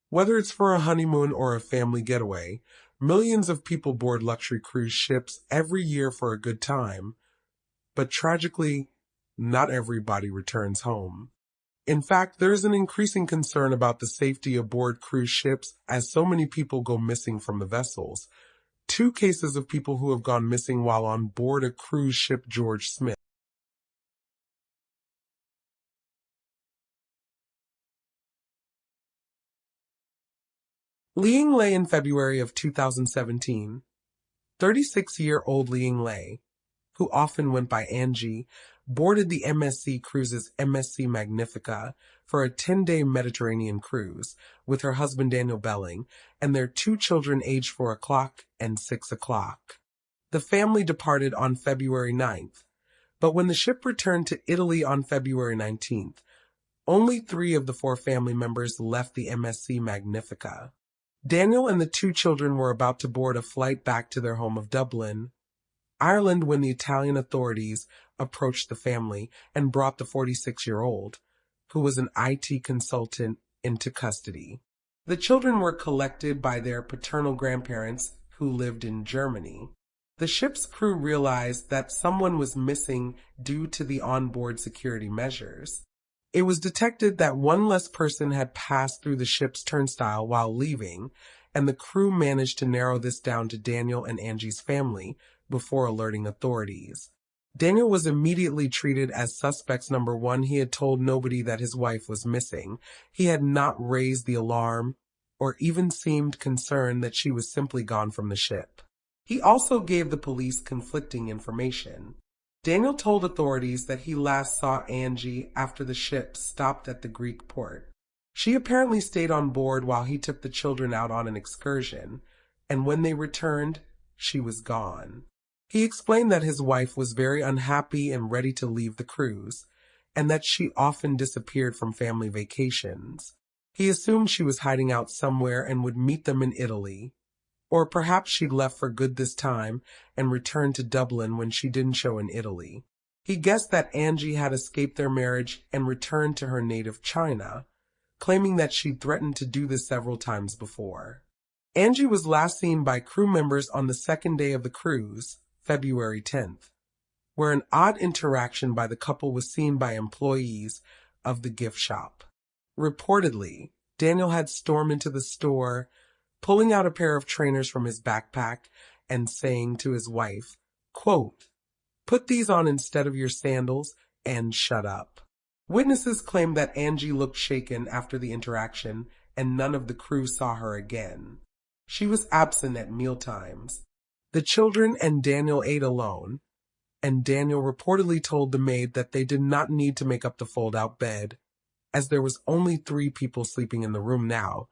Whether it's for a honeymoon or a family getaway, millions of people board luxury cruise ships every year for a good time. But tragically, not everybody returns home. In fact, there is an increasing concern about the safety aboard cruise ships as so many people go missing from the vessels. Two cases of people who have gone missing while on board a cruise ship. Geoege Smith. Liang lay in February of 2017. 36-year-old Liang Lei, who often went by Angie, boarded the MSC Cruises MSC Magnifica for a 10-day Mediterranean cruise with her husband Daniel Belling and their two children aged 4 o'clock and 6 o'clock. The family departed on February 9th, but when the ship returned to Italy on February 19th, only 3 of the 4 family members left the MSC Magnifica. Daniel and the 2 children were about to board a flight back to their home of Dublin, Ireland, when the Italian authorities approached the family and brought the 46-year-old, who was an IT consultant, into custody. The children were collected by their paternal grandparents who lived in Germany. The ship's crew realized that someone was missing due to the onboard security measures. It was detected that one less person had passed through the ship's turnstile while leaving, and the crew managed to narrow this down to Daniel and Angie's family before alerting authorities. Daniel was immediately treated as suspects number 1. He had told nobody that his wife was missing. He had not raised the alarm or even seemed concerned that she was simply gone from the ship. He also gave the police conflicting information. Daniel told authorities that he last saw Angie after the ship stopped at the Greek port. She apparently stayed on board while he took the children out on an excursion, and when they returned, she was gone. He explained that his wife was very unhappy and ready to leave the cruise, and that she often disappeared from family vacations. He assumed she was hiding out somewhere and would meet them in Italy. Or perhaps she'd left for good this time and returned to Dublin when she didn't show in Italy. He guessed that Angie had escaped their marriage and returned to her native China, claiming that she'd threatened to do this several times before. Angie was last seen by crew members on the second day of the cruise, February 10th, where an odd interaction by the couple was seen by employees of the gift shop. Reportedly, Daniel had stormed into the store, pulling out a pair of trainers from his backpack and saying to his wife, quote, "Put these on instead of your sandals and shut up." Witnesses claimed that Angie looked shaken after the interaction and none of the crew saw her again. She was absent at mealtimes. The children and Daniel ate alone, and Daniel reportedly told the maid that they did not need to make up the fold-out bed, as there was only 3 people sleeping in the room now,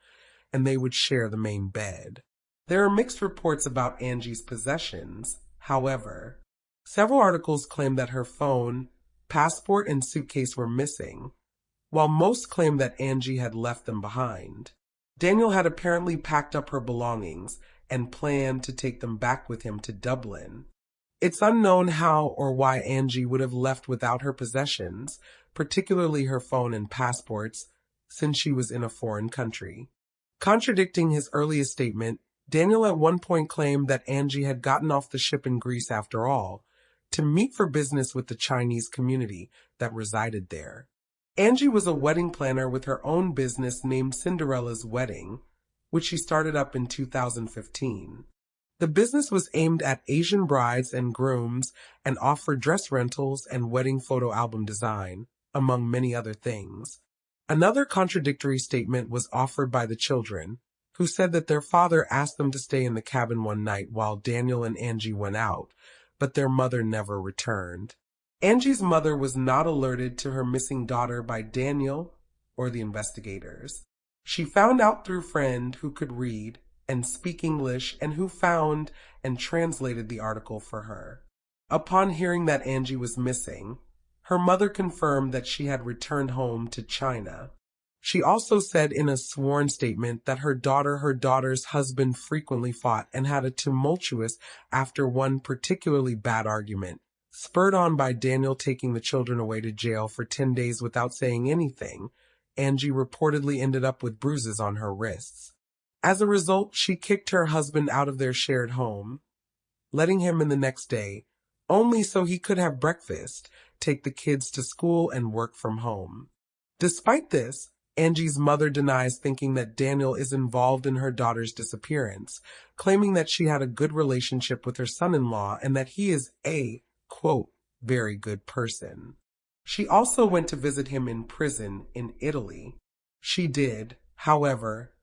and they would share the main bed. There are mixed reports about Angie's possessions, however. Several articles claim that her phone, passport, and suitcase were missing, while most claim that Angie had left them behind. Daniel had apparently packed up her belongings and planned to take them back with him to Dublin. It's unknown how or why Angie would have left without her possessions, particularly her phone and passports, since she was in a foreign country. Contradicting his earliest statement, Daniel at one point claimed that Angie had gotten off the ship in Greece after all, to meet for business with the Chinese community that resided there. Angie was a wedding planner with her own business named Cinderella's Wedding, which she started up in 2015. The business was aimed at Asian brides and grooms and offered dress rentals and wedding photo album design, among many other things. Another contradictory statement was offered by the children, who said that their father asked them to stay in the cabin one night while Daniel and Angie went out, but their mother never returned. Angie's mother was not alerted to her missing daughter by Daniel or the investigators. She found out through a friend who could read and speak English and who found and translated the article for her. Upon hearing that Angie was missing, her mother confirmed that she had returned home to China. She also said in a sworn statement that her daughter's husband frequently fought and had a tumultuous after one particularly bad argument, spurred on by Daniel taking the children away to jail for 10 days without saying anything, Angie reportedly ended up with bruises on her wrists. As a result, she kicked her husband out of their shared home, letting him in the next day, only so he could have breakfast, take the kids to school, and work from home. Despite this, Angie's mother denies thinking that Daniel is involved in her daughter's disappearance, claiming that she had a good relationship with her son-in-law and that he is a, quote, very good person. She also went to visit him in prison in Italy. She did, however,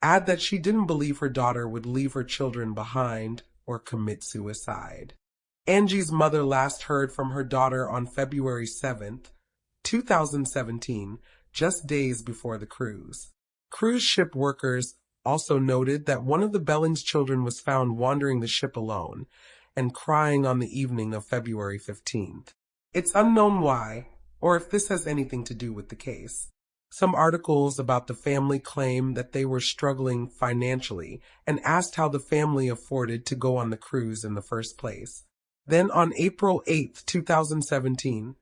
add that she didn't believe her daughter would leave her children behind or commit suicide. Angie's mother last heard from her daughter on February 7th, 2017, just days before the cruise. Cruise ship workers also noted that one of the Belling's children was found wandering the ship alone and crying on the evening of February 15th. It's unknown why, or if this has anything to do with the case. Some articles about the family claim that they were struggling financially and asked how the family afforded to go on the cruise in the first place. Then on April 8, 2017,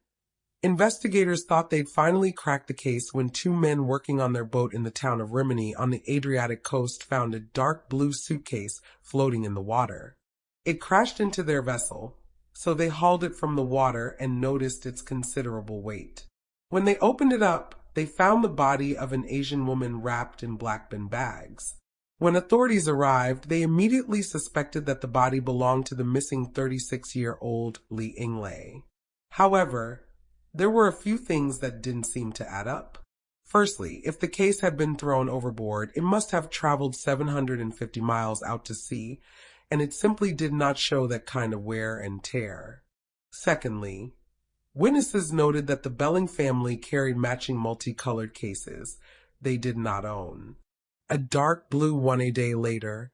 investigators thought they'd finally cracked the case when two men working on their boat in the town of Rimini on the Adriatic coast found a dark blue suitcase floating in the water. It crashed into their vessel, so they hauled it from the water and noticed its considerable weight. When they opened it up, they found the body of an Asian woman wrapped in black bin bags. When authorities arrived, they immediately suspected that the body belonged to the missing 36-year-old Liangying Lei. However, there were a few things that didn't seem to add up. Firstly, if the case had been thrown overboard, it must have traveled 750 miles out to sea, and it simply did not show that kind of wear and tear. Secondly, witnesses noted that the Belling family carried matching multicolored cases they did not own. A dark blue one a day later,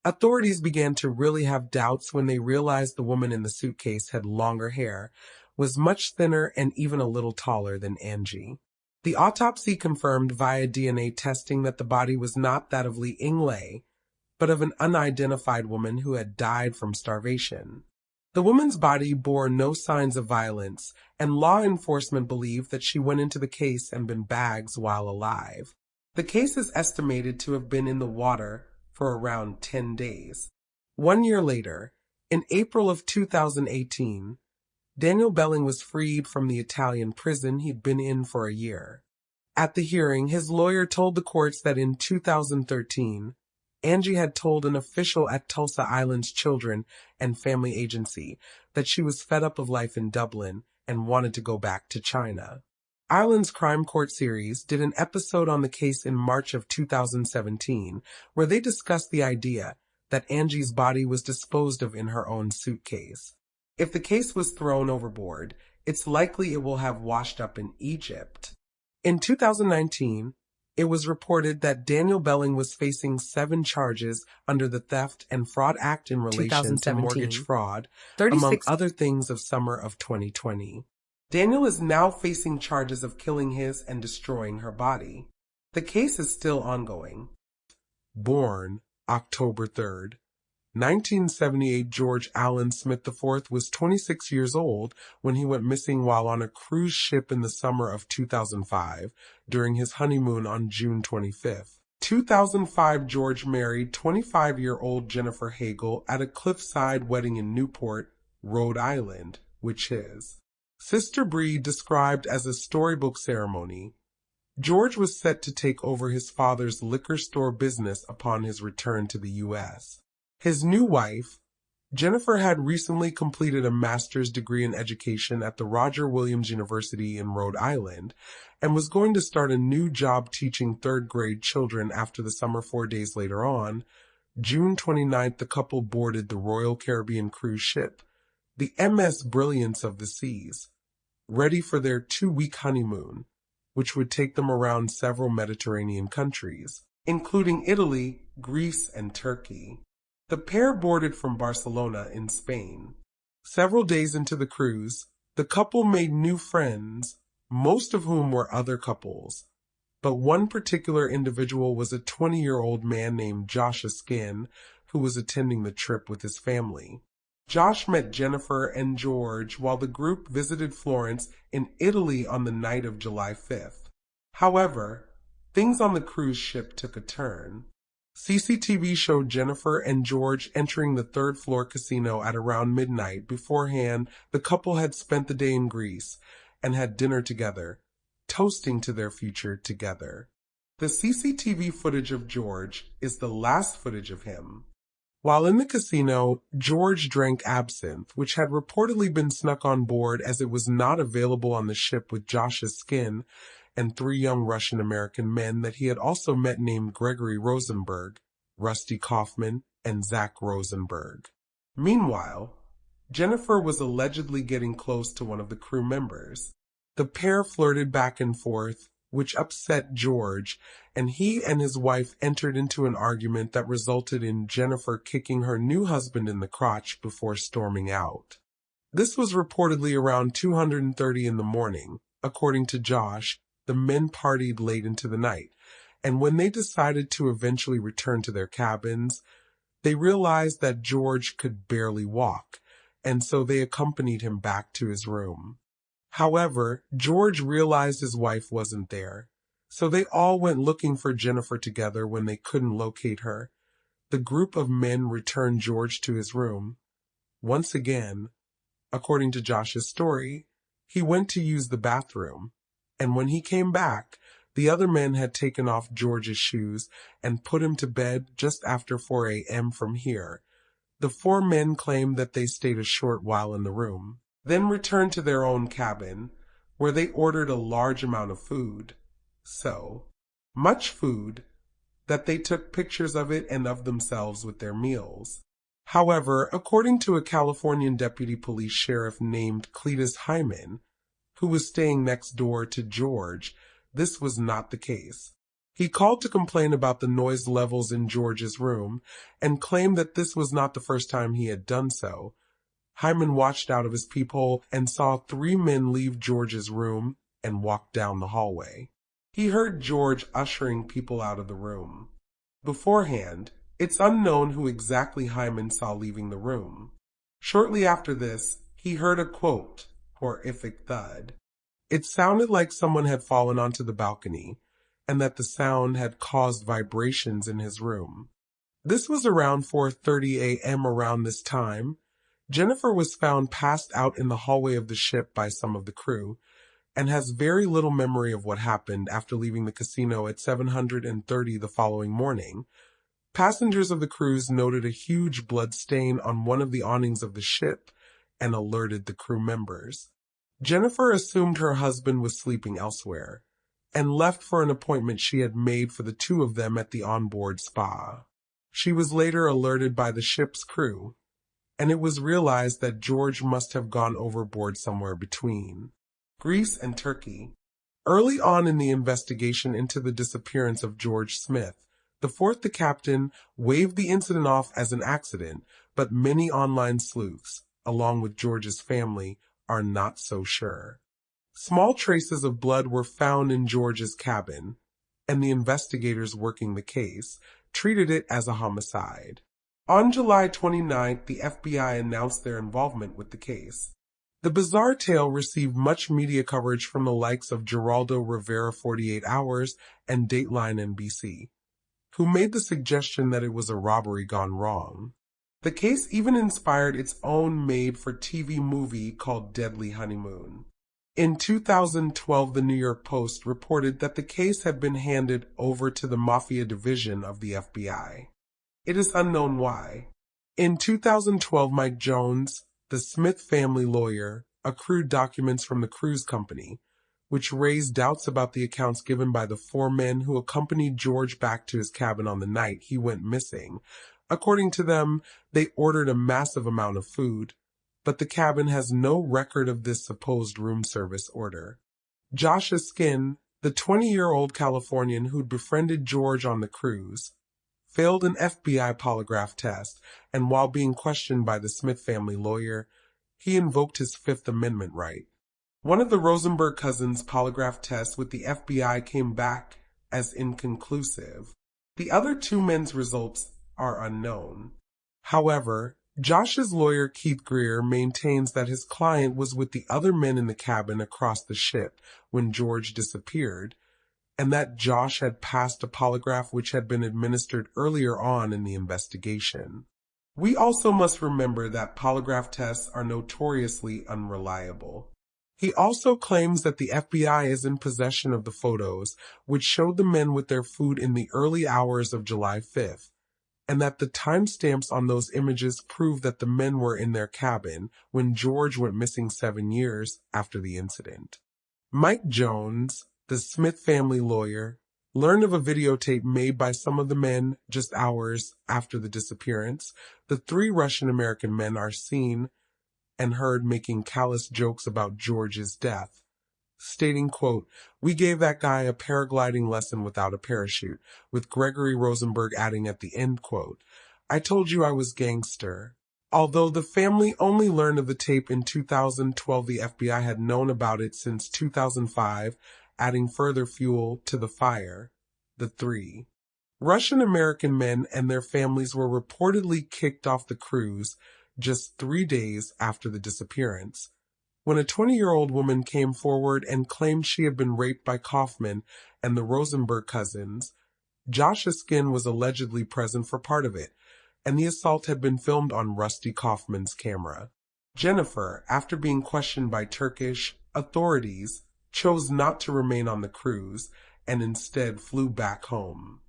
authorities began to really have doubts when they realized the woman in the suitcase had longer hair, was much thinner, and even a little taller than Angie. The autopsy confirmed via DNA testing that the body was not that of Liangying Lei, but of an unidentified woman who had died from starvation. The woman's body bore no signs of violence, and law enforcement believed that she went into the case and been bags while alive. The case is estimated to have been in the water for around 10 days. 1 year later, in April of 2018, Daniel Belling was freed from the Italian prison he'd been in for a year. At the hearing, his lawyer told the courts that in 2013, Angie had told an official at Tulsa Island's Children and Family Agency that she was fed up of life in Dublin and wanted to go back to China. Ireland's Crime Court series did an episode on the case in March of 2017 where they discussed the idea that Angie's body was disposed of in her own suitcase. If the case was thrown overboard, it's likely it will have washed up in Egypt. In 2019, it was reported that Daniel Belling was facing 7 charges under the Theft and Fraud Act in relation to mortgage fraud, among other things of summer of 2020. Daniel is now facing charges of killing his and destroying her body. The case is still ongoing. Born October 3rd, 1978, George Allen Smith IV was 26 years old when he went missing while on a cruise ship in the summer of 2005 during his honeymoon on June 25th. 2005, George married 25-year-old Jennifer Hagel at a cliffside wedding in Newport, Rhode Island, which his sister Bree described as a storybook ceremony. George was set to take over his father's liquor store business upon his return to the U.S. His new wife, Jennifer, had recently completed a master's degree in education at the Roger Williams University in Rhode Island and was going to start a new job teaching third-grade children after the summer. 4 days later on, June 29th, the couple boarded the Royal Caribbean cruise ship, the MS Brilliance of the Seas, ready for their 2-week honeymoon, which would take them around several Mediterranean countries, including Italy, Greece, and Turkey. The pair boarded from Barcelona in Spain. Several days into the cruise, the couple made new friends, most of whom were other couples. But one particular individual was a 20-year-old man named Josh Askin, who was attending the trip with his family. Josh met Jennifer and George while the group visited Florence in Italy on the night of July 5th. However, things on the cruise ship took a turn. CCTV showed Jennifer and George entering the third-floor casino at around midnight. Beforehand, the couple had spent the day in Greece and had dinner together, toasting to their future together. The CCTV footage of George is the last footage of him. While in the casino, George drank absinthe, which had reportedly been snuck on board as it was not available on the ship, with Josh's skin and 3 young Russian-American men that he had also met named Gregory Rosenberg, Rusty Kaufman, and Zach Rosenberg. Meanwhile, Jennifer was allegedly getting close to one of the crew members. The pair flirted back and forth, which upset George, and he and his wife entered into an argument that resulted in Jennifer kicking her new husband in the crotch before storming out. This was reportedly around 2:30 in the morning. According to Josh, the men partied late into the night, and when they decided to eventually return to their cabins, they realized that George could barely walk, and so they accompanied him back to his room. However, George realized his wife wasn't there, so they all went looking for Jennifer together. When they couldn't locate her, the group of men returned George to his room. Once again, according to Josh's story, he went to use the bathroom, and when he came back, the other men had taken off George's shoes and put him to bed just after 4 a.m. from here. The 4 men claimed that they stayed a short while in the room, then returned to their own cabin, where they ordered a large amount of food. So much food that they took pictures of it and of themselves with their meals. However, according to a Californian deputy police sheriff named Cletus Hyman, who was staying next door to George, this was not the case. He called to complain about the noise levels in George's room and claimed that this was not the first time he had done so. Hyman watched out of his peephole and saw 3 men leave George's room and walk down the hallway. He heard George ushering people out of the room. Beforehand, it's unknown who exactly Hyman saw leaving the room. Shortly after this, he heard a quote, horrific thud. It sounded like someone had fallen onto the balcony, and that the sound had caused vibrations in his room. This was around 4:30 a.m. Around this time, Jennifer was found passed out in the hallway of the ship by some of the crew, and has very little memory of what happened after leaving the casino at 7:30 the following morning. Passengers of the cruise noted a huge blood stain on one of the awnings of the ship and alerted the crew members. Jennifer assumed her husband was sleeping elsewhere and left for an appointment she had made for the 2 of them at the onboard spa. She was later alerted by the ship's crew, and it was realized that George must have gone overboard somewhere between Greece and Turkey. Early on in the investigation into the disappearance of George Smith IV, the captain waved the incident off as an accident, but many online sleuths, along with George's family, are not so sure. Small traces of blood were found in George's cabin, and the investigators working the case treated it as a homicide. On July 29th, the FBI announced their involvement with the case. The bizarre tale received much media coverage from the likes of Geraldo Rivera 48 Hours and Dateline NBC, who made the suggestion that it was a robbery gone wrong. The case even inspired its own made-for-TV movie called Deadly Honeymoon. In 2012, the New York Post reported that the case had been handed over to the Mafia Division of the FBI. It is unknown why. In 2012, Mike Jones, the Smith family lawyer, accrued documents from the cruise company, which raised doubts about the accounts given by the 4 men who accompanied George back to his cabin on the night he went missing. According to them, they ordered a massive amount of food, but the cabin has no record of this supposed room service order. Joshua Skin, the 20-year-old Californian who'd befriended George on the cruise, failed an FBI polygraph test, and while being questioned by the Smith family lawyer, he invoked his Fifth Amendment right. One of the Rosenberg cousins' polygraph tests with the FBI came back as inconclusive. The other 2 men's results are unknown. However, Josh's lawyer Keith Greer maintains that his client was with the other men in the cabin across the ship when George disappeared, and that Josh had passed a polygraph which had been administered earlier on in the investigation. We also must remember that polygraph tests are notoriously unreliable. He also claims that the FBI is in possession of the photos, which showed the men with their food in the early hours of July 5th, and that the timestamps on those images prove that the men were in their cabin when George went missing 7 years after the incident. Mike Jones, the Smith family lawyer, learned of a videotape made by some of the men just hours after the disappearance. The 3 Russian-American men are seen and heard making callous jokes about George's death, stating, quote, "We gave that guy a paragliding lesson without a parachute," with Gregory Rosenberg adding at the end, quote, "I told you I was gangster." Although the family only learned of the tape in 2012, the FBI had known about it since 2005, adding further fuel to the fire. The 3 Russian-American men and their families were reportedly kicked off the cruise just 3 days after the disappearance, when a 20-year-old woman came forward and claimed she had been raped by Kaufman and the Rosenberg cousins. Josh Eskin was allegedly present for part of it, and the assault had been filmed on Rusty Kaufman's camera. Jennifer, after being questioned by Turkish authorities, chose not to remain on the cruise and instead flew back home.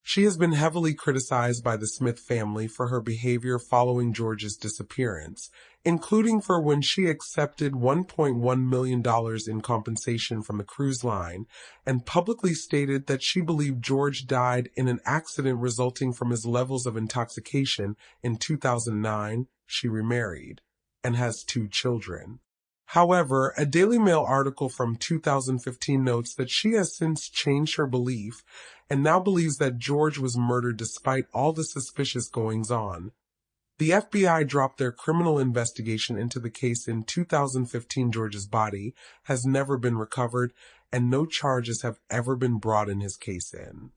She has been heavily criticized by the Smith family for her behavior following George's disappearance, including for when she accepted $1.1 million in compensation from the cruise line and publicly stated that she believed George died in an accident resulting from his levels of intoxication. In 2009, she remarried and has 2 children. However, a Daily Mail article from 2015 notes that she has since changed her belief and now believes that George was murdered despite all the suspicious goings-on. The FBI dropped their criminal investigation into the case in 2015. George's body has never been recovered, and no charges have ever been brought in his case in.